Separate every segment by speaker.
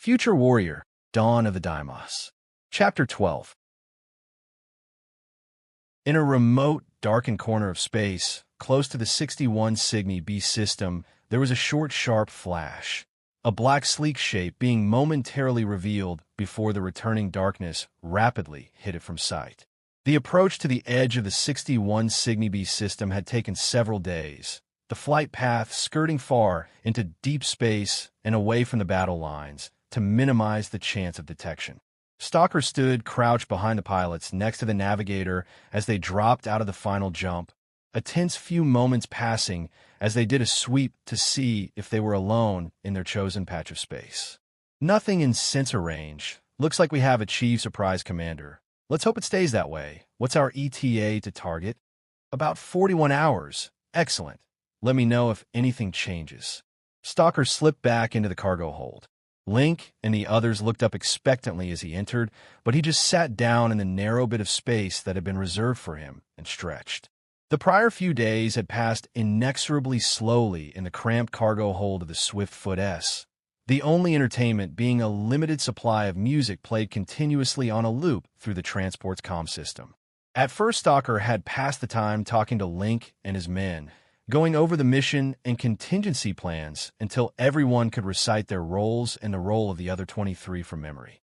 Speaker 1: Future Warrior, Dawn of the Deimos. Chapter 12. In a remote, darkened corner of space, close to the 61 Cygni B system, there was a short, sharp flash. A black, sleek shape being momentarily revealed before the returning darkness rapidly hid it from sight. The approach to the edge of the 61 Cygni B system had taken several days, the flight path skirting far into deep space and away from the battle lines to minimize the chance of detection. Stalker stood crouched behind the pilots next to the navigator as they dropped out of the final jump, a tense few moments passing as they did a sweep to see if they were alone in their chosen patch of space. Nothing in sensor range. Looks like we have achieved surprise, Commander. Let's hope it stays that way. What's our ETA to target? About 41 hours. Excellent. Let me know if anything changes. Stalker slipped back into the cargo hold. Link and the others looked up expectantly as he entered, but he just sat down in the narrow bit of space that had been reserved for him and stretched. The prior few days had passed inexorably slowly in the cramped cargo hold of the Swiftfoot S, the only entertainment being a limited supply of music played continuously on a loop through the transport's comm system. At first, Stalker had passed the time talking to Link and his men, going over the mission and contingency plans until everyone could recite their roles and the role of the other 23 from memory.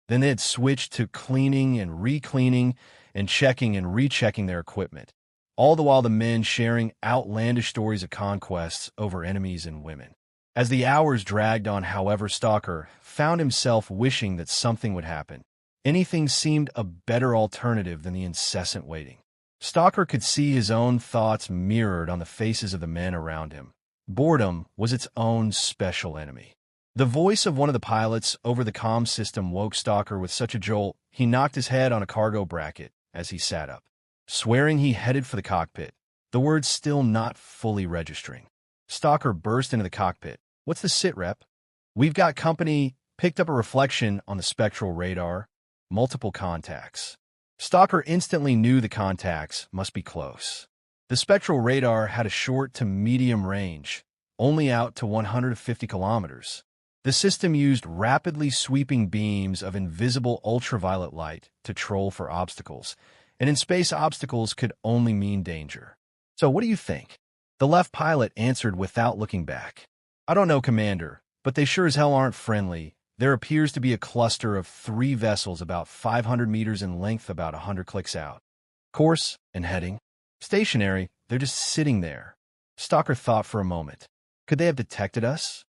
Speaker 1: Then they had switched to cleaning and re-cleaning and checking and rechecking their equipment, all the while the men sharing outlandish stories of conquests over enemies and women. As the hours dragged on, however, Stalker found himself wishing that something would happen. Anything seemed a better alternative than the incessant waiting. Stalker could see his own thoughts mirrored on the faces of the men around him. Boredom was its own special enemy. The voice of one of the pilots over the comm system woke Stalker with such a jolt he knocked his head on a cargo bracket as he sat up. Swearing he headed for the cockpit, the words still not fully registering. Stalker burst into the cockpit. "What's the sit, Rep?" "We've got company," picked up a reflection on the spectral radar. "Multiple contacts." Stalker instantly knew the contacts must be close. The spectral radar had a short to medium range, only out to 150 kilometers. The system used rapidly sweeping beams of invisible ultraviolet light to troll for obstacles, and in space obstacles could only mean danger. "So what do you think?" The left pilot answered without looking back. "I don't know, Commander, but they sure as hell aren't friendly. There appears to be a cluster of 3 vessels about 500 meters in length, about 100 clicks out. Course and heading? Stationary, they're just sitting there." Stalker thought for a moment. "Could they have detected us?"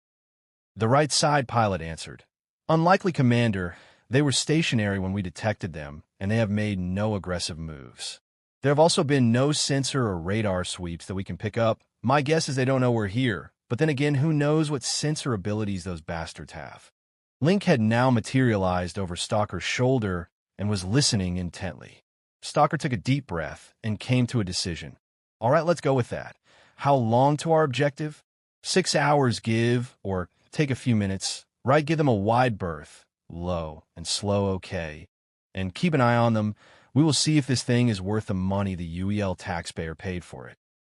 Speaker 1: The right side pilot answered. "Unlikely, Commander. They were stationary when we detected them, and they have made no aggressive moves. There have also been no sensor or radar sweeps that we can pick up. My guess is they don't know we're here, but then again, who knows what sensor abilities those bastards have." Link had now materialized over Stalker's shoulder and was listening intently. Stalker took a deep breath and came to a decision. "All right, let's go with that. How long to our objective?" 6 hours give, or take a few minutes. Right, give them a wide berth, low and slow, okay. And keep an eye on them. We will see if this thing is worth the money the UEL taxpayer paid for it.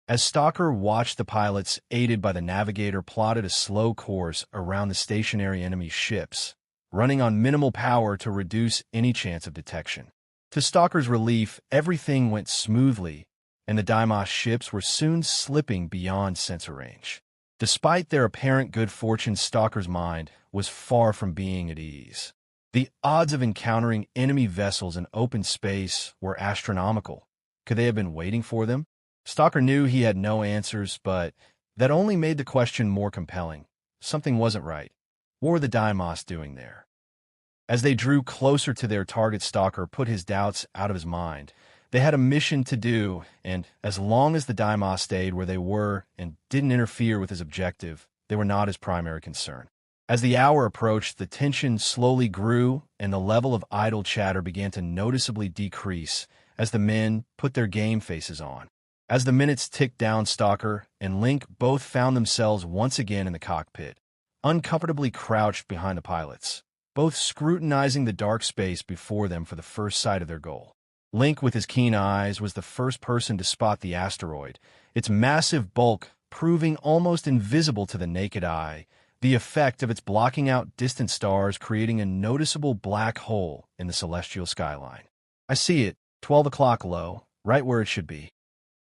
Speaker 1: As Stalker watched, the pilots, aided by the navigator, plotted a slow course around the stationary enemy ships, running on minimal power to reduce any chance of detection. To Stalker's relief, everything went smoothly, and the Deimos ships were soon slipping beyond sensor range. Despite their apparent good fortune, Stalker's mind was far from being at ease. The odds of encountering enemy vessels in open space were astronomical. Could they have been waiting for them? Stalker knew he had no answers, but that only made the question more compelling. Something wasn't right. What were the Deimos doing there? As they drew closer to their target, Stalker put his doubts out of his mind. They had a mission to do, and as long as the Deimos stayed where they were and didn't interfere with his objective, they were not his primary concern. As the hour approached, the tension slowly grew, and the level of idle chatter began to noticeably decrease as the men put their game faces on. As the minutes ticked down, Stalker and Link both found themselves once again in the cockpit, uncomfortably crouched behind the pilots, both scrutinizing the dark space before them for the first sight of their goal. Link, with his keen eyes, was the first person to spot the asteroid, its massive bulk proving almost invisible to the naked eye, the effect of its blocking out distant stars, creating a noticeable black hole in the celestial skyline. I see it, 12 o'clock low, right where it should be.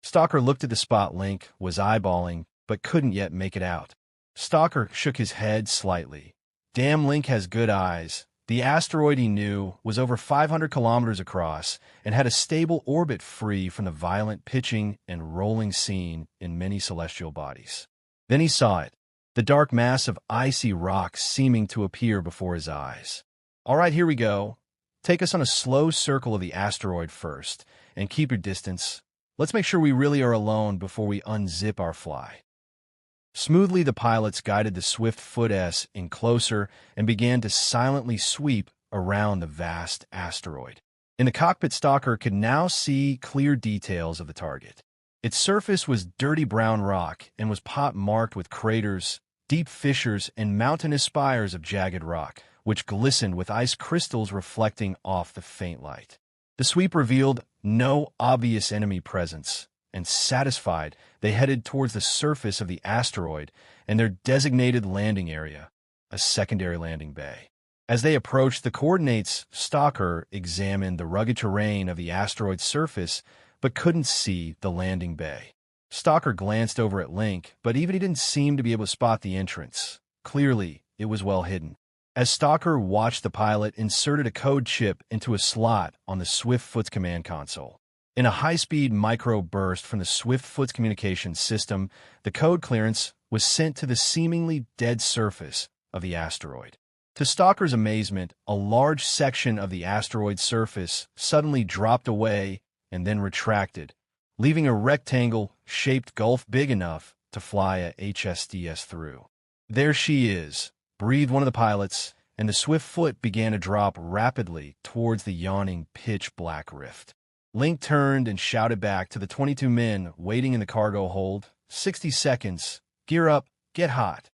Speaker 1: Stalker looked at the spot Link was eyeballing, but couldn't yet make it out. Stalker shook his head slightly. Damn, Link has good eyes. The asteroid he knew was over 500 kilometers across and had a stable orbit free from the violent pitching and rolling seen in many celestial bodies. Then he saw it, the dark mass of icy rock seeming to appear before his eyes. All right, here we go. Take us on a slow circle of the asteroid first, and keep your distance. Let's make sure we really are alone before we unzip our fly. Smoothly, the pilots guided the Swift-Foot S in closer and began to silently sweep around the vast asteroid. In the cockpit, Stalker could now see clear details of the target. Its surface was dirty brown rock and was pot-marked with craters, deep fissures, and mountainous spires of jagged rock, which glistened with ice crystals reflecting off the faint light. The sweep revealed no obvious enemy presence, and satisfied, they headed towards the surface of the asteroid and their designated landing area, a secondary landing bay. As they approached the coordinates, Stalker examined the rugged terrain of the asteroid's surface, but couldn't see the landing bay. Stalker glanced over at Link, but even he didn't seem to be able to spot the entrance. Clearly, it was well hidden. As Stalker watched, the pilot inserted a code chip into a slot on the Swift-Foot's command console. In a high-speed micro-burst from the Swift-Foot's communications system, the code clearance was sent to the seemingly dead surface of the asteroid. To Stalker's amazement, a large section of the asteroid's surface suddenly dropped away and then retracted, leaving a rectangle-shaped gulf big enough to fly a HSDS through. There she is, breathed one of the pilots, and the Swift-Foot began to drop rapidly towards the yawning pitch-black rift. Link turned and shouted back to the 22 men waiting in the cargo hold, 60 seconds, gear up, get hot.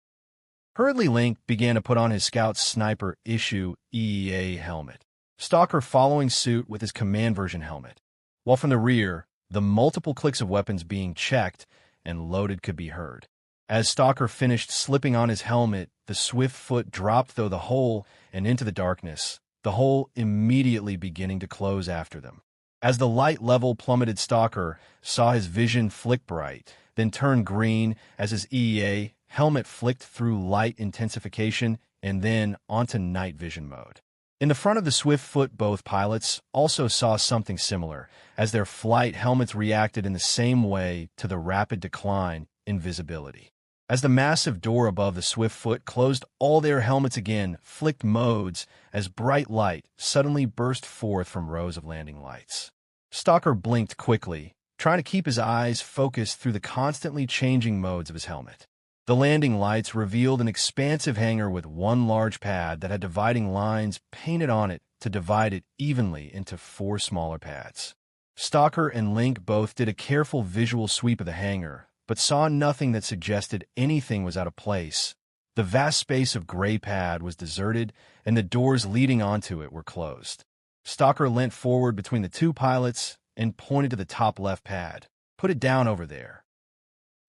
Speaker 1: Hurriedly, Link began to put on his Scout Sniper issue EEA helmet, Stalker following suit with his command version helmet, while from the rear, the multiple clicks of weapons being checked and loaded could be heard. As Stalker finished slipping on his helmet, the Swift-Foot dropped through the hole and into the darkness, the hole immediately beginning to close after them. As the light level plummeted, Stalker saw his vision flick bright, then turn green as his EEA helmet flicked through light intensification and then onto night vision mode. In the front of the Swift-Foot, both pilots also saw something similar, as their flight helmets reacted in the same way to the rapid decline in visibility. As the massive door above the Swift-Foot closed, all their helmets again flicked modes as bright light suddenly burst forth from rows of landing lights. Stalker blinked quickly, trying to keep his eyes focused through the constantly changing modes of his helmet. The landing lights revealed an expansive hangar with one large pad that had dividing lines painted on it to divide it evenly into 4 smaller pads. Stalker and Link both did a careful visual sweep of the hangar, but saw nothing that suggested anything was out of place. The vast space of gray pad was deserted, and the doors leading onto it were closed. Stalker leant forward between the two pilots and pointed to the top left pad. Put it down over there.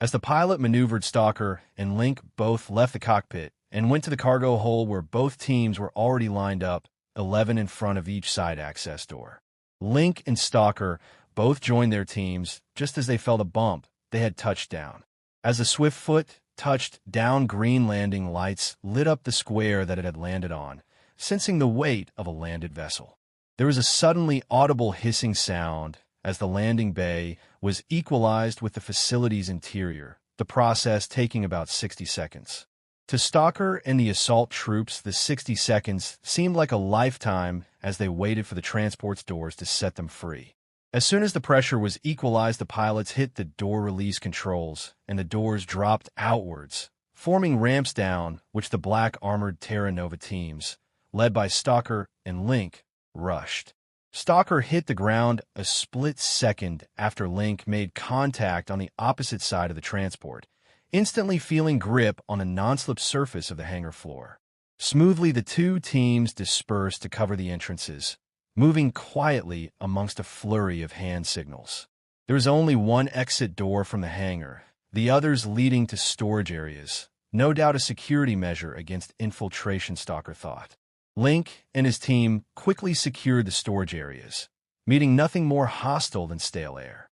Speaker 1: As the pilot maneuvered, Stalker and Link both left the cockpit and went to the cargo hold where both teams were already lined up, 11 in front of each side access door. Link and Stalker both joined their teams just as they felt a bump. They had touched down. As the Swift-Foot touched down, green landing lights lit up the square that it had landed on, sensing the weight of a landed vessel. There was a suddenly audible hissing sound as the landing bay was equalized with the facility's interior, the process taking about 60 seconds. To Stalker and the assault troops, the 60 seconds seemed like a lifetime as they waited for the transport's doors to set them free. As soon as the pressure was equalized, the pilots hit the door release controls, and the doors dropped outwards, forming ramps down which the black armored Terra Nova teams, led by Stalker and Link, rushed. Stalker hit the ground a split second after Link made contact on the opposite side of the transport, instantly feeling grip on the non-slip surface of the hangar floor. Smoothly, the two teams dispersed to cover the entrances, moving quietly amongst a flurry of hand signals. There was only one exit door from the hangar, the others leading to storage areas, No doubt a security measure against infiltration, Stalker thought. Link and his team quickly secured the storage areas, meeting nothing more hostile than stale air.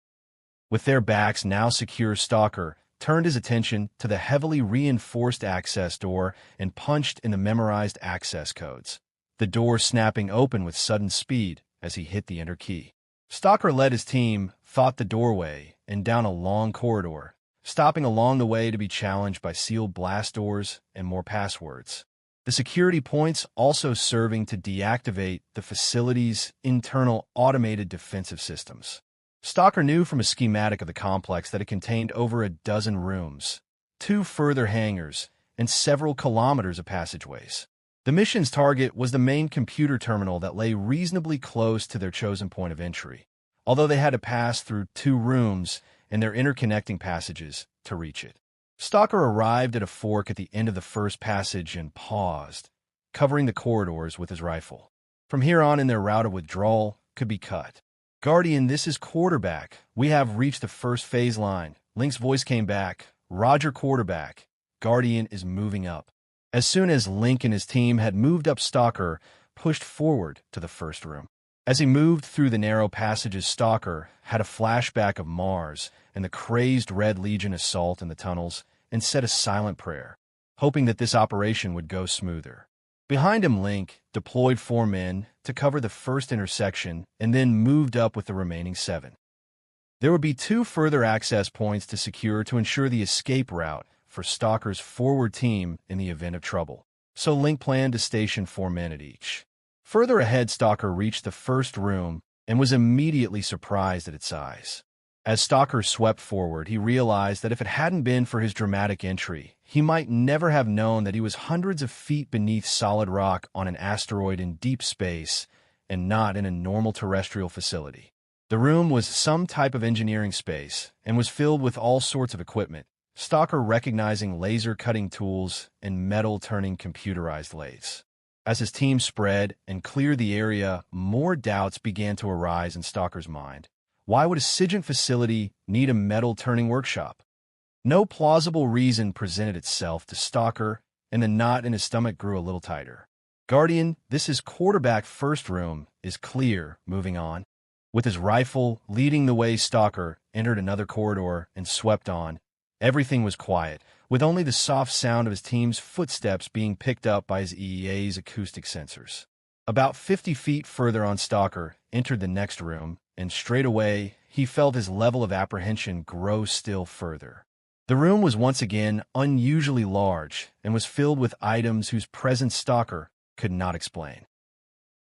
Speaker 1: With their backs now secure, Stalker turned his attention to the heavily reinforced access door and punched in the memorized access codes, the door snapping open with sudden speed as he hit the enter key. Stalker led his team thought the doorway and down a long corridor, stopping along the way to be challenged by sealed blast doors and more passwords. The security points also serving to deactivate the facility's internal automated defensive systems. Stalker knew from a schematic of the complex that it contained over a dozen rooms, 2 further hangars, and several kilometers of passageways. The mission's target was the main computer terminal that lay reasonably close to their chosen point of entry, although they had to pass through 2 rooms and their interconnecting passages to reach it. Stalker arrived at a fork at the end of the first passage and paused, covering the corridors with his rifle. From here on in, their route of withdrawal could be cut. "Guardian, this is Quarterback. We have reached the first phase line." Link's voice came back. "Roger, Quarterback. Guardian is moving up." As soon as Link and his team had moved up, Stalker pushed forward to the first room. As he moved through the narrow passages, Stalker had a flashback of Mars and the crazed Red Legion assault in the tunnels and said a silent prayer, hoping that this operation would go smoother. Behind him, Link deployed 4 men to cover the first intersection and then moved up with the remaining 7. There would be 2 further access points to secure to ensure the escape route for Stalker's forward team in the event of trouble, so Link planned to station 4 men at each. Further ahead, Stalker reached the first room and was immediately surprised at its size. As Stalker swept forward, he realized that if it hadn't been for his dramatic entry, he might never have known that he was hundreds of feet beneath solid rock on an asteroid in deep space and not in a normal terrestrial facility. The room was some type of engineering space and was filled with all sorts of equipment, Stalker recognizing laser-cutting tools and metal-turning computerized lathes. As his team spread and cleared the area, more doubts began to arise in Stalker's mind. Why would a SIGINT facility need a metal-turning workshop? No plausible reason presented itself to Stalker, and the knot in his stomach grew a little tighter. "Guardian, this is Quarterback. First room is clear." Moving on. With his rifle leading the way, Stalker entered another corridor and swept on. Everything was quiet, with only the soft sound of his team's footsteps being picked up by his EEA's acoustic sensors. About 50 feet further on, Stalker entered the next room, and straight away he felt his level of apprehension grow still further. The room was once again unusually large and was filled with items whose presence Stalker could not explain.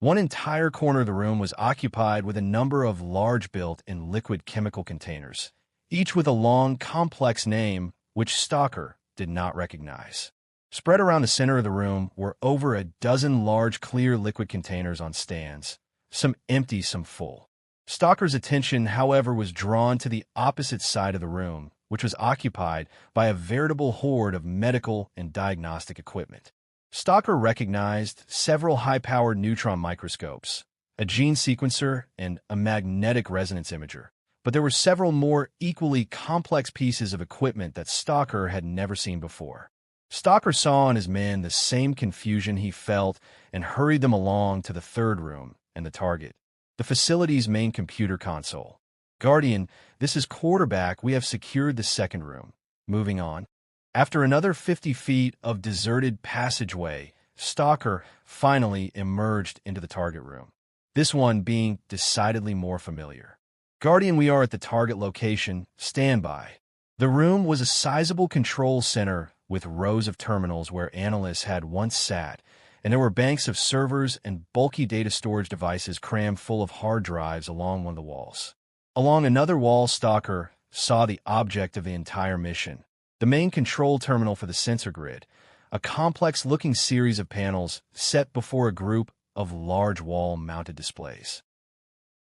Speaker 1: One entire corner of the room was occupied with a number of large built-in liquid chemical containers, each with a long, complex name which Stalker did not recognize. Spread around the center of the room were over a dozen large clear liquid containers on stands, some empty, some full. Stalker's attention, however, was drawn to the opposite side of the room, which was occupied by a veritable horde of medical and diagnostic equipment. Stalker recognized several high-powered neutron microscopes, a gene sequencer, and a magnetic resonance imager. But there were several more equally complex pieces of equipment that Stalker had never seen before. Stalker saw in his men the same confusion he felt and hurried them along to the third room and the target, the facility's main computer console. "Guardian, this is Quarterback. We have secured the second room." Moving on. After another 50 feet of deserted passageway, Stalker finally emerged into the target room, this one being decidedly more familiar. "Guardian, we are at the target location. Stand by." The room was a sizable control center with rows of terminals where analysts had once sat, and there were banks of servers and bulky data storage devices crammed full of hard drives along one of the walls. Along another wall, Stalker saw the object of the entire mission, the main control terminal for the sensor grid, a complex-looking series of panels set before a group of large wall-mounted displays.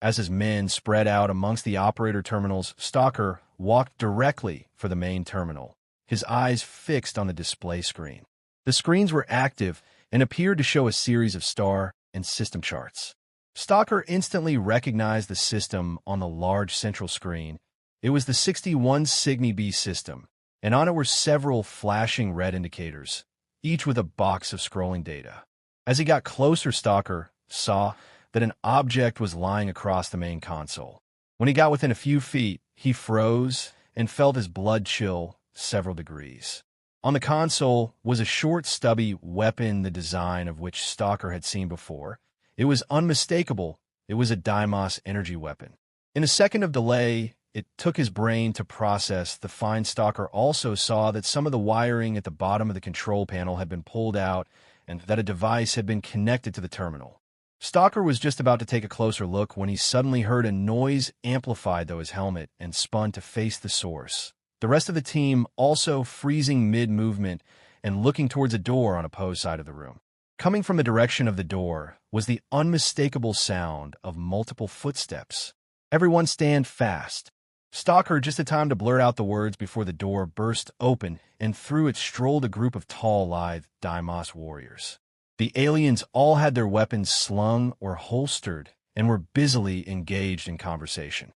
Speaker 1: As his men spread out amongst the operator terminals, Stalker walked directly for the main terminal, his eyes fixed on the display screen. The screens were active and appeared to show a series of star and system charts. Stalker instantly recognized the system on the large central screen. It was the 61 Cygni B system, and on it were several flashing red indicators, each with a box of scrolling data. As he got closer, Stalker saw that an object was lying across the main console. When he got within a few feet, he froze and felt his blood chill several degrees. On the console was a short, stubby weapon, the design of which Stalker had seen before. It was unmistakable. It was a Deimos energy weapon. In a second of delay, it took his brain to process. The fine Stalker also saw that some of the wiring at the bottom of the control panel had been pulled out and that a device had been connected to the terminal. Stalker was just about to take a closer look when he suddenly heard a noise amplified through his helmet and spun to face the source. The rest of the team also freezing mid-movement and looking towards a door on opposed side of the room. Coming from the direction of the door was the unmistakable sound of multiple footsteps. "Everyone stand fast." Stalker just had time to blurt out the words before the door burst open, and through it strolled a group of tall, lithe Deimos warriors. The aliens all had their weapons slung or holstered and were busily engaged in conversation.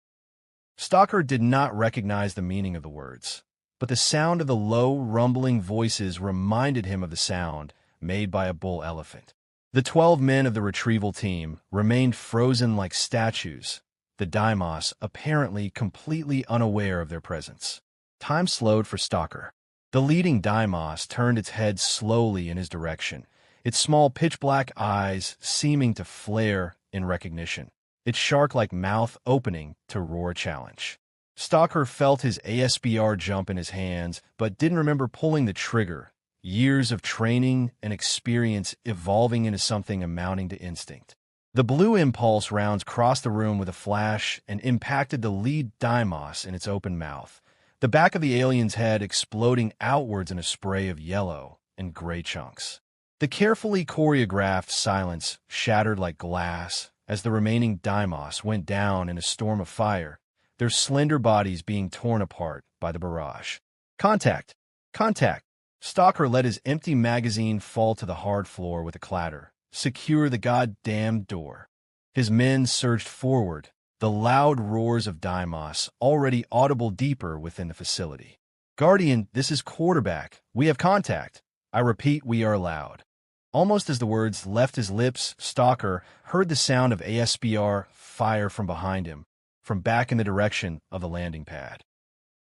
Speaker 1: Stalker did not recognize the meaning of the words, but the sound of the low, rumbling voices reminded him of the sound made by a bull elephant. The 12 men of the retrieval team remained frozen like statues, the Deimos apparently completely unaware of their presence. Time slowed for Stalker. The leading Deimos turned its head slowly in his direction, its small pitch-black eyes seeming to flare in recognition, its shark-like mouth opening to roar a challenge. Stalker felt his ASBR jump in his hands, but didn't remember pulling the trigger, years of training and experience evolving into something amounting to instinct. The blue impulse rounds crossed the room with a flash and impacted the lead Deimos in its open mouth, the back of the alien's head exploding outwards in a spray of yellow and gray chunks. The carefully choreographed silence shattered like glass as the remaining Deimos went down in a storm of fire, their slender bodies being torn apart by the barrage. "Contact! Contact!" Stalker let his empty magazine fall to the hard floor with a clatter. "Secure the goddamn door." His men surged forward, the loud roars of Deimos already audible deeper within the facility. "Guardian, this is Quarterback. We have contact. I repeat, we are loud." Almost as the words left his lips, Stalker heard the sound of ASBR fire from behind him, from back in the direction of the landing pad.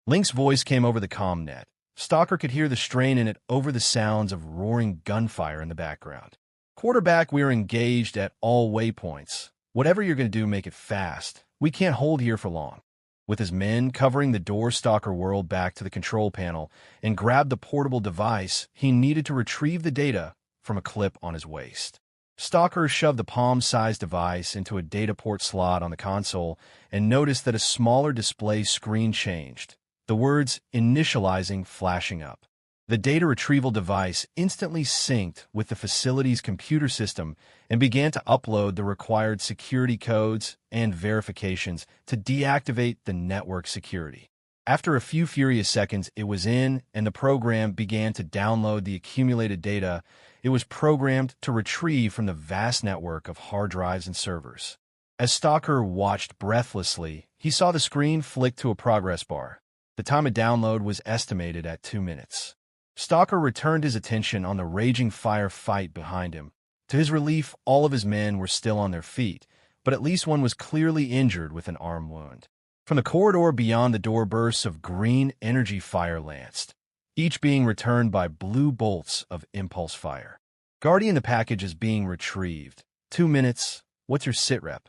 Speaker 1: Link's voice came over the comm-net. Stalker could hear the strain in it over the sounds of roaring gunfire in the background. "Quarterback, we are engaged at all waypoints. Whatever you're going to do, make it fast. We can't hold here for long." With his men covering the door, Stalker whirled back to the control panel and grabbed the portable device he needed to retrieve the data from a clip on his waist. Stalker shoved the palm-sized device into a data port slot on the console and noticed that a smaller display screen changed, the words "initializing" flashing up. The data retrieval device instantly synced with the facility's computer system and began to upload the required security codes and verifications to deactivate the network security. After a few furious seconds, it was in, and the program began to download the accumulated data it was programmed to retrieve from the vast network of hard drives and servers. As Stalker watched breathlessly, he saw the screen flick to a progress bar. The time of download was estimated at 2 minutes. Stalker returned his attention on the raging firefight behind him. To his relief, all of his men were still on their feet, but at least one was clearly injured with an arm wound. From the corridor beyond the door, bursts of green energy fire lanced, each being returned by blue bolts of impulse fire. "Guardian, the package is being retrieved. 2 minutes. What's your sitrep?"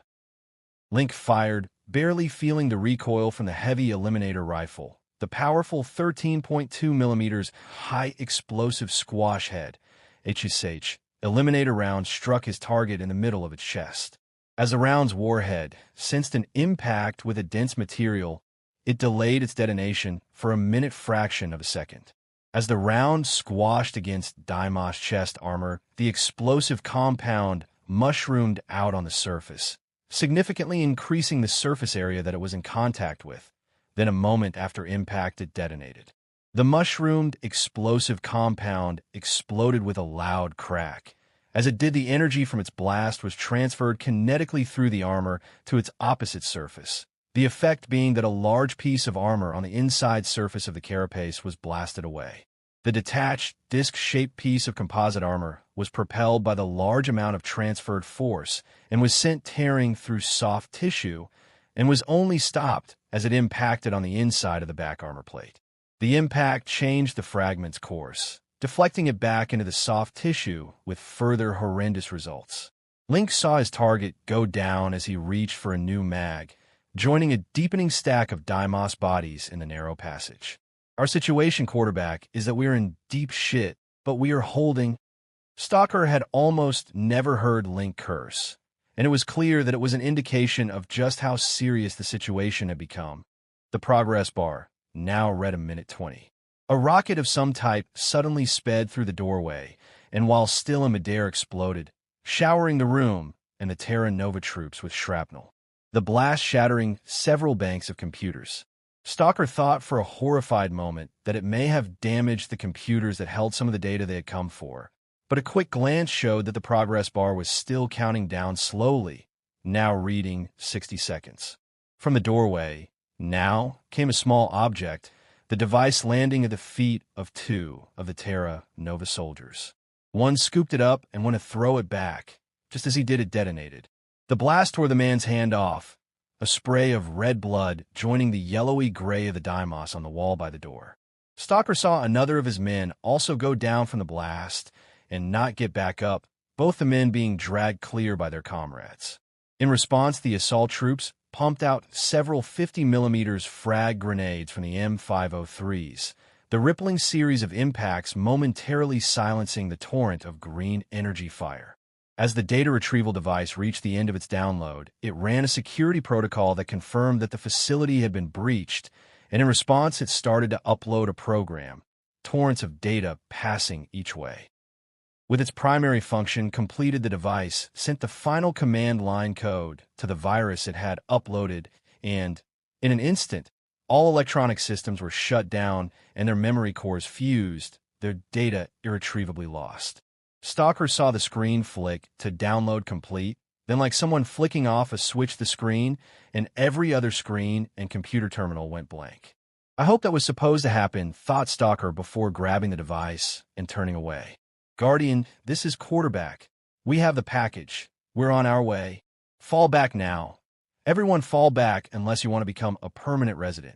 Speaker 1: Link fired, barely feeling the recoil from the heavy Eliminator rifle, the powerful 13.2 millimeters high explosive squash head, HSH, Eliminator round struck his target in the middle of its chest. As the round's warhead sensed an impact with a dense material, it delayed its detonation for a minute fraction of a second. As the round squashed against Deimos' chest armor, the explosive compound mushroomed out on the surface, significantly increasing the surface area that it was in contact with. Then a moment after impact, it detonated. The mushroomed explosive compound exploded with a loud crack. As it did, the energy from its blast was transferred kinetically through the armor to its opposite surface, the effect being that a large piece of armor on the inside surface of the carapace was blasted away. The detached, disc-shaped piece of composite armor was propelled by the large amount of transferred force and was sent tearing through soft tissue and was only stopped as it impacted on the inside of the back armor plate. The impact changed the fragment's course, deflecting it back into the soft tissue with further horrendous results. Link saw his target go down as he reached for a new mag, joining a deepening stack of Deimos bodies in the narrow passage. Our situation, quarterback, is that we are in deep shit, but we are holding. Stalker had almost never heard Link curse, and it was clear that it was an indication of just how serious the situation had become. The progress bar now read a minute 20. A rocket of some type suddenly sped through the doorway, and while still in midair exploded, showering the room and the Terra Nova troops with shrapnel. The blast shattering several banks of computers. Stalker thought for a horrified moment that it may have damaged the computers that held some of the data they had come for, but a quick glance showed that the progress bar was still counting down slowly, now reading 60 seconds. From the doorway, now came a small object, the device landing at the feet of two of the Terra Nova soldiers. One scooped it up and went to throw it back. Just as he did, it detonated. The blast tore the man's hand off, a spray of red blood joining the yellowy gray of the Deimos on the wall by the door. Stalker saw another of his men also go down from the blast and not get back up, both the men being dragged clear by their comrades. In response, the assault troops pumped out several 50mm frag grenades from the M503s, the rippling series of impacts momentarily silencing the torrent of green energy fire. As the data retrieval device reached the end of its download, it ran a security protocol that confirmed that the facility had been breached, and in response it started to upload a program, torrents of data passing each way. With its primary function completed, the device sent the final command line code to the virus it had uploaded, and, in an instant, all electronic systems were shut down and their memory cores fused, their data irretrievably lost. Stalker saw the screen flick to download complete, then like someone flicking off a switch the screen, and every other screen and computer terminal went blank. I hope that was supposed to happen, thought Stalker before grabbing the device and turning away. Guardian, this is quarterback. We have the package. We're on our way. Fall back now. Everyone fall back unless you want to become a permanent resident.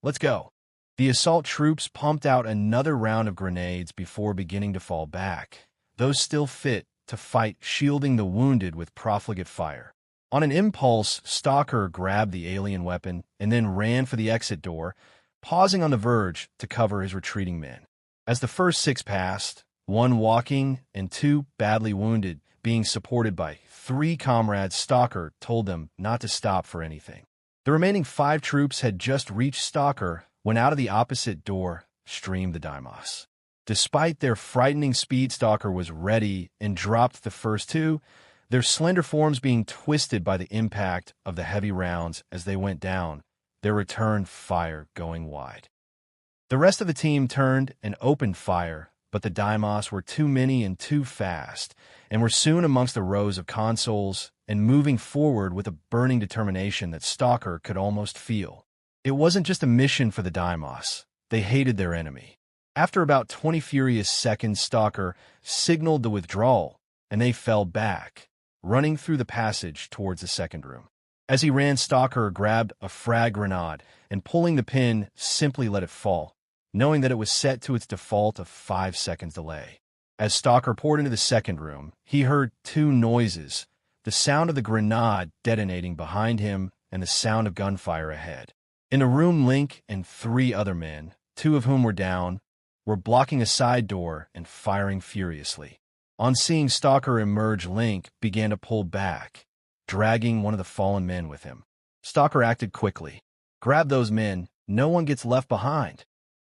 Speaker 1: Let's go. The assault troops pumped out another round of grenades before beginning to fall back, those still fit to fight, shielding the wounded with profligate fire. On an impulse, Stalker grabbed the alien weapon and then ran for the exit door, pausing on the verge to cover his retreating men. As the first 6 passed, 1 walking and 2 badly wounded, being supported by 3 comrades, Stalker told them not to stop for anything. The remaining 5 troops had just reached Stalker when out of the opposite door streamed the Deimos. Despite their frightening speed, Stalker was ready and dropped the first 2, their slender forms being twisted by the impact of the heavy rounds as they went down, their return fire going wide. The rest of the team turned and opened fire, but the Deimos were too many and too fast, and were soon amongst the rows of consoles and moving forward with a burning determination that Stalker could almost feel. It wasn't just a mission for the Deimos. They hated their enemy. After about 20 furious seconds, Stalker signaled the withdrawal, and they fell back, running through the passage towards the second room. As he ran, Stalker grabbed a frag grenade and, pulling the pin, simply let it fall, knowing that it was set to its default of 5 seconds delay. As Stalker poured into the second room, he heard 2 noises, the sound of the grenade detonating behind him and the sound of gunfire ahead. In the room, Link and 3 other men, 2 of whom were down, were blocking a side door and firing furiously. On seeing Stalker emerge, Link began to pull back, dragging one of the fallen men with him. Stalker acted quickly. Grab those men. No one gets left behind.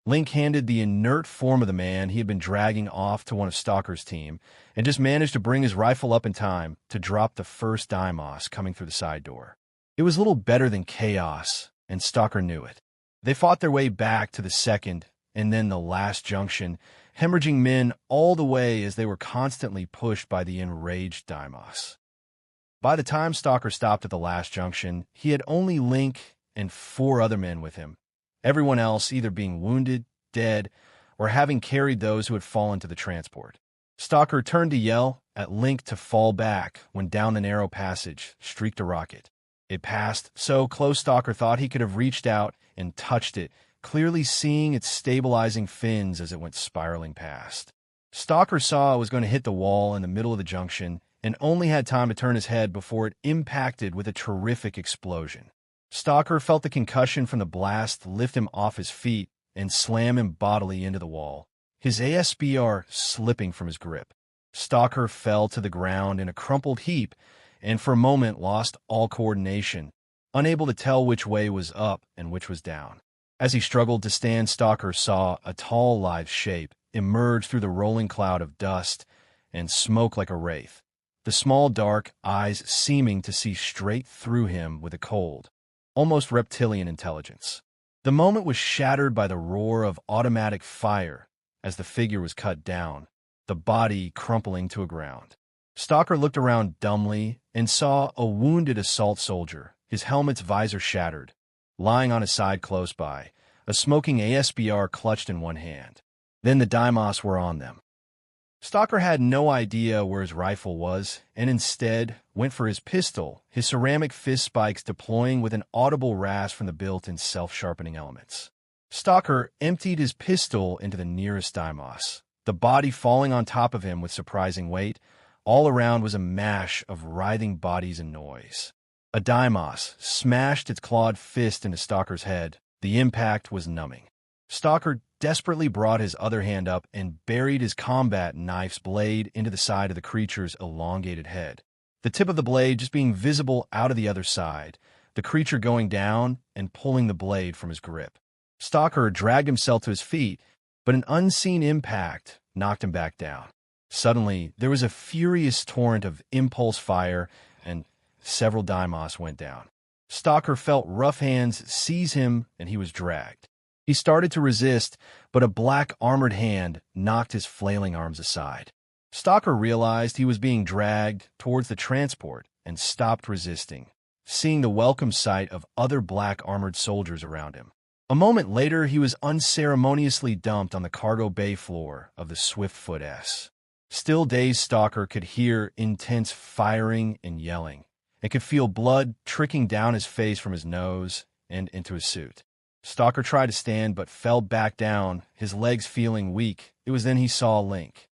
Speaker 1: Link handed the inert form of the man he had been dragging off to one of Stalker's team and just managed to bring his rifle up in time to drop the first Deimos coming through the side door. It was little better than chaos, and Stalker knew it. They fought their way back to the second and then the last junction, hemorrhaging men all the way as they were constantly pushed by the enraged Deimos. By the time Stalker stopped at the last junction, he had only Link and 4 other men with him, everyone else either being wounded, dead, or having carried those who had fallen to the transport. Stalker turned to yell at Link to fall back when down the narrow passage streaked a rocket. It passed so close Stalker thought he could have reached out and touched it, clearly seeing its stabilizing fins as it went spiraling past. Stalker saw it was going to hit the wall in the middle of the junction and only had time to turn his head before it impacted with a terrific explosion. Stalker felt the concussion from the blast lift him off his feet and slam him bodily into the wall, his ASBR slipping from his grip. Stalker fell to the ground in a crumpled heap and for a moment lost all coordination, unable to tell which way was up and which was down. As he struggled to stand, Stalker saw a tall, live shape emerge through the rolling cloud of dust and smoke like a wraith, the small dark eyes seeming to see straight through him with a cold, almost reptilian intelligence. The moment was shattered by the roar of automatic fire as the figure was cut down, the body crumpling to a ground. Stalker looked around dumbly and saw a wounded assault soldier, his helmet's visor shattered, lying on his side close by, a smoking ASBR clutched in one hand. Then the Deimos were on them. Stalker had no idea where his rifle was and instead went for his pistol, his ceramic fist spikes deploying with an audible rasp from the built-in self-sharpening elements. Stalker emptied his pistol into the nearest Deimos, the body falling on top of him with surprising weight. All around was a mash of writhing bodies and noise. A Deimos smashed its clawed fist into Stalker's head. The impact was numbing. Stalker desperately brought his other hand up and buried his combat knife's blade into the side of the creature's elongated head, the tip of the blade just being visible out of the other side, the creature going down and pulling the blade from his grip. Stalker dragged himself to his feet, but an unseen impact knocked him back down. Suddenly, there was a furious torrent of impulse fire, and several Deimos went down. Stalker felt rough hands seize him, and he was dragged. He started to resist, but a black armored hand knocked his flailing arms aside. Stalker realized he was being dragged towards the transport and stopped resisting, seeing the welcome sight of other black armored soldiers around him. A moment later, he was unceremoniously dumped on the cargo bay floor of the Swiftfoot S. Still dazed, Stalker could hear intense firing and yelling, and could feel blood trickling down his face from his nose and into his suit. Stalker tried to stand but fell back down, his legs feeling weak. It was then he saw Link.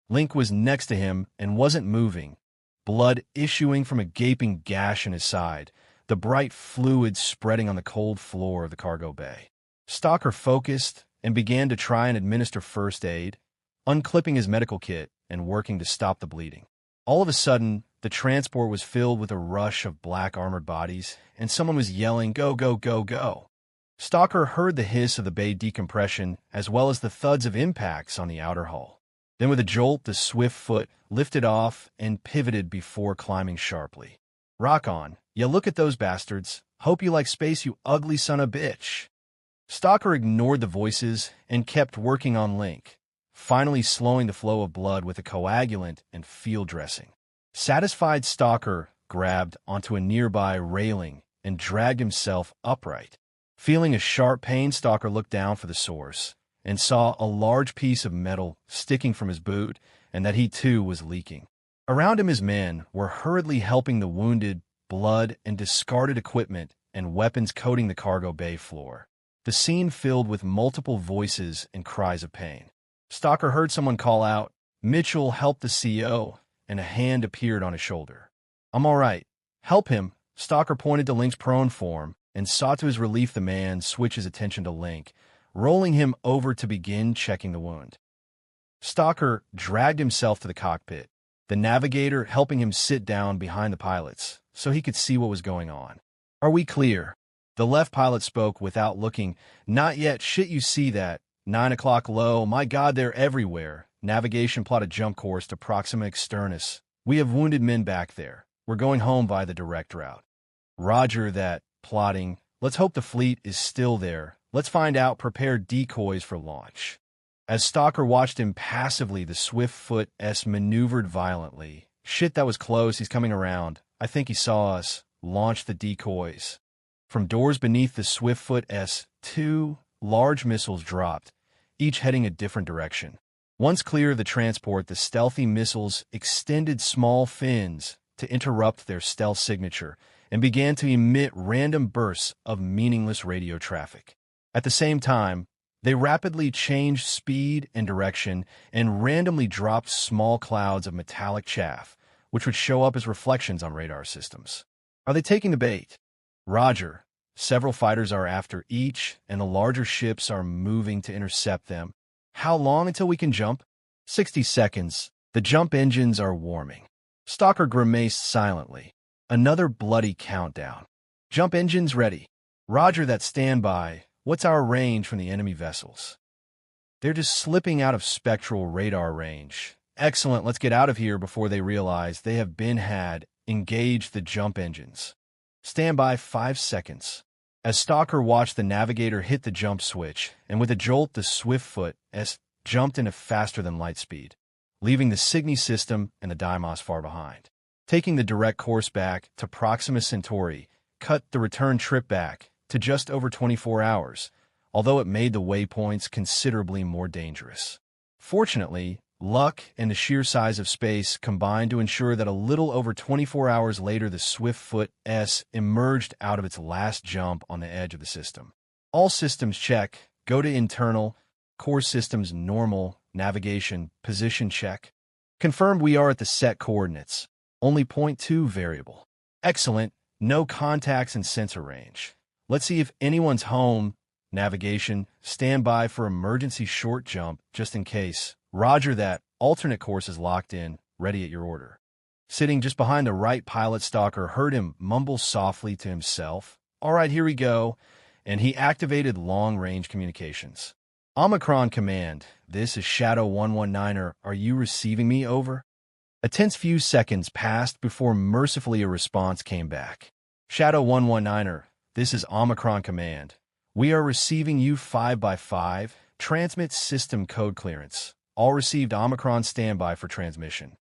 Speaker 1: Link was next to him and wasn't moving, blood issuing from a gaping gash in his side, the bright fluid spreading on the cold floor of the cargo bay. Stalker focused and began to try and administer first aid, unclipping his medical kit and working to stop the bleeding. All of a sudden, the transport was filled with a rush of black armored bodies, and someone was yelling, "Go, go, go, go." Stalker heard the hiss of the bay decompression as well as the thuds of impacts on the outer hull. Then with a jolt, the Swiftfoot lifted off and pivoted before climbing sharply. "Rock on. Yeah, look at those bastards. Hope you like space, you ugly son of a bitch." Stalker ignored the voices and kept working on Link, finally slowing the flow of blood with a coagulant and field dressing. Satisfied, Stalker grabbed onto a nearby railing and dragged himself upright. Feeling a sharp pain, Stalker looked down for the source and saw a large piece of metal sticking from his boot and that he too was leaking. Around him his men were hurriedly helping the wounded, blood and discarded equipment and weapons coating the cargo bay floor. The scene filled with multiple voices and cries of pain. Stalker heard someone call out, "Mitchell, help the CO," and a hand appeared on his shoulder. "I'm all right. Help him." Stalker pointed to Link's prone form and saw to his relief the man switch his attention to Link, rolling him over to begin checking the wound. Stalker dragged himself to the cockpit, the navigator helping him sit down behind the pilots so he could see what was going on. "Are we clear?" The left pilot spoke without looking. "Not yet. Shit, you see that. 9 o'clock low. My God, they're everywhere. Navigation plot a jump course to Proxima Externus. We have wounded men back there. We're going home by the direct route." "Roger that." Plotting. "Let's hope the fleet is still there. Let's find out. Prepare decoys for launch." As Stalker watched impassively, the Swiftfoot S maneuvered violently. "Shit, that was close. He's coming around. I think he saw us. Launch the decoys." From doors beneath the Swiftfoot S-2, large missiles dropped, each heading a different direction. Once clear of the transport, the stealthy missiles extended small fins to interrupt their stealth signature and began to emit random bursts of meaningless radio traffic. At the same time, they rapidly changed speed and direction and randomly dropped small clouds of metallic chaff, which would show up as reflections on radar systems. Are they taking the bait? Roger. Several fighters are after each, and the larger ships are moving to intercept them. How long until we can jump? 60 seconds. The jump engines are warming. Stalker grimaced silently. Another bloody countdown. Jump engines ready. Roger that, standby. What's our range from the enemy vessels? They're just slipping out of spectral radar range. Excellent, let's get out of here before they realize they have been had. Engage the jump engines. Stand by 5 seconds. As Stalker watched the navigator hit the jump switch, and with a jolt the Swiftfoot S jumped into faster-than-light speed, leaving the Cygni system and the Deimos far behind. Taking the direct course back to Proxima Centauri cut the return trip back to just over 24 hours, although it made the waypoints considerably more dangerous. Fortunately, luck and the sheer size of space combined to ensure that a little over 24 hours later the Swiftfoot S emerged out of its last jump on the edge of the system. All systems check. Go to internal. Core systems normal. Navigation. Position check. Confirmed we are at the set coordinates. Only 0.2 variable. Excellent. No contacts in sensor range. Let's see if anyone's home. Navigation. Stand by for emergency short jump just in case. Roger that. Alternate course is locked in, ready at your order. Sitting just behind the right pilot, Stalker heard him mumble softly to himself. All right, here we go. And he activated long-range communications. Omicron Command, this is Shadow 119er. Are you receiving me? Over. A tense few seconds passed before mercifully a response came back. Shadow 119er, this is Omicron Command. We are receiving you 5x5. Transmit system code clearance. All received. Omicron standby for transmission.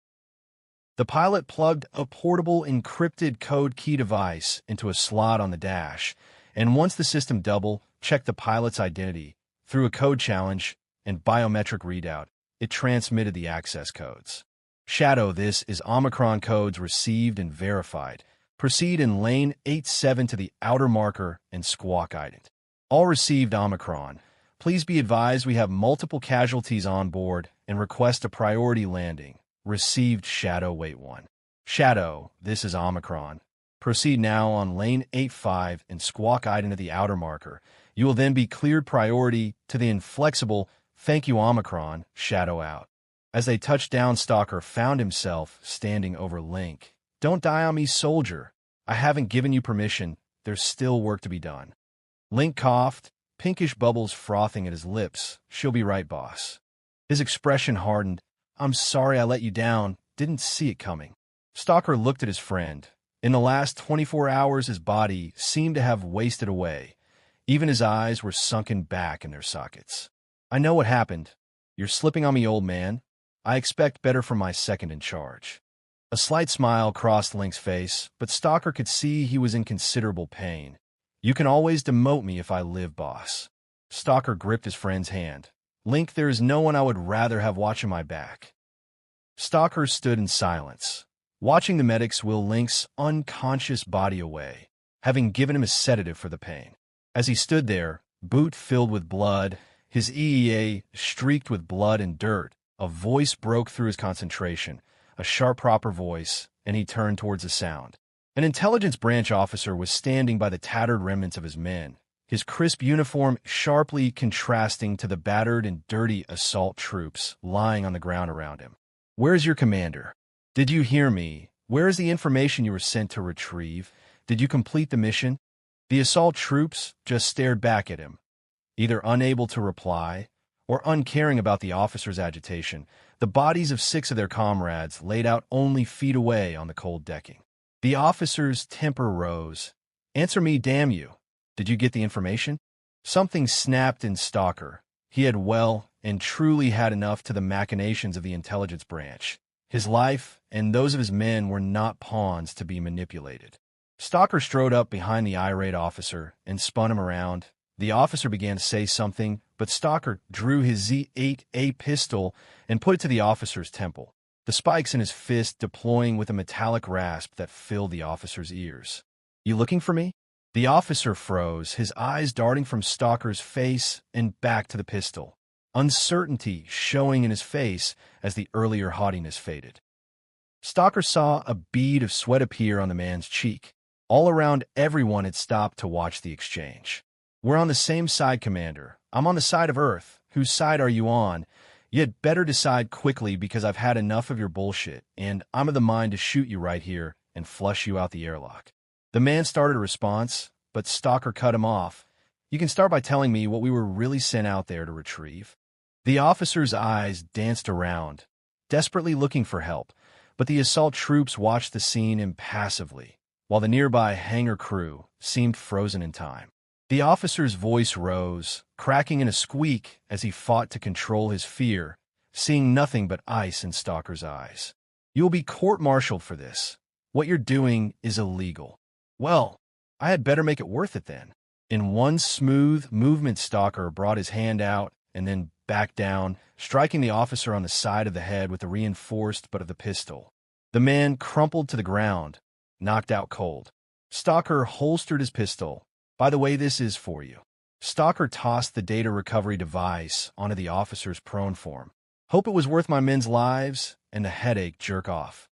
Speaker 1: The pilot plugged a portable encrypted code key device into a slot on the dash, and once the system double-checked the pilot's identity through a code challenge and biometric readout, it transmitted the access codes. Shadow, this is Omicron codes received and verified. Proceed in lane 87 to the outer marker and squawk ident. All received. Omicron. Please be advised we have multiple casualties on board and request a priority landing. Received. Shadow, wait 1. Shadow, this is Omicron. Proceed now on lane 85 and squawk ident at the outer marker. You will then be cleared priority to the inflexible. Thank you, Omicron. Shadow out. As they touched down, Stalker found himself standing over Link. Don't die on me, soldier. I haven't given you permission. There's still work to be done. Link coughed, pinkish bubbles frothing at his lips. She'll be right, boss. His expression hardened. I'm sorry I let you down. Didn't see it coming. Stalker looked at his friend. In the last 24 hours, his body seemed to have wasted away. Even his eyes were sunken back in their sockets. I know what happened. You're slipping on me, old man. I expect better from my second in charge. A slight smile crossed Link's face, but Stalker could see he was in considerable pain. You can always demote me if I live, boss. Stalker gripped his friend's hand. Link, there is no one I would rather have watching my back. Stalker stood in silence, watching the medics wheel Link's unconscious body away, having given him a sedative for the pain. As he stood there, boot filled with blood, his EEA streaked with blood and dirt, a voice broke through his concentration, a sharp, proper voice, and he turned towards the sound. An intelligence branch officer was standing by the tattered remnants of his men, his crisp uniform sharply contrasting to the battered and dirty assault troops lying on the ground around him. Where's your commander? Did you hear me? Where is the information you were sent to retrieve? Did you complete the mission? The assault troops just stared back at him, either unable to reply or uncaring about the officer's agitation. The bodies of 6 of their comrades laid out only feet away on the cold decking. The officer's temper rose. Answer me, damn you. Did you get the information? Something snapped in Stalker. He had well and truly had enough to the machinations of the intelligence branch. His life and those of his men were not pawns to be manipulated. Stalker strode up behind the irate officer and spun him around. The officer began to say something, but Stalker drew his Z8A pistol and put it to the officer's temple, the spikes in his fist deploying with a metallic rasp that filled the officer's ears. "You looking for me?" The officer froze, his eyes darting from Stalker's face and back to the pistol, uncertainty showing in his face as the earlier haughtiness faded. Stalker saw a bead of sweat appear on the man's cheek. All around, everyone had stopped to watch the exchange. "We're on the same side, Commander. I'm on the side of Earth. Whose side are you on? You had better decide quickly because I've had enough of your bullshit, and I'm of the mind to shoot you right here and flush you out the airlock." The man started a response, but Stalker cut him off. "You can start by telling me what we were really sent out there to retrieve." The officer's eyes danced around, desperately looking for help, but the assault troops watched the scene impassively, while the nearby hangar crew seemed frozen in time. The officer's voice rose, cracking in a squeak as he fought to control his fear, seeing nothing but ice in Stalker's eyes. "You will be court-martialed for this. What you're doing is illegal." "Well, I had better make it worth it then." In one smooth movement, Stalker brought his hand out and then back down, striking the officer on the side of the head with the reinforced butt of the pistol. The man crumpled to the ground, knocked out cold. Stalker holstered his pistol. "By the way, this is for you." Stalker tossed the data recovery device onto the officer's prone form. "Hope it was worth my men's lives," and the headache jerk off.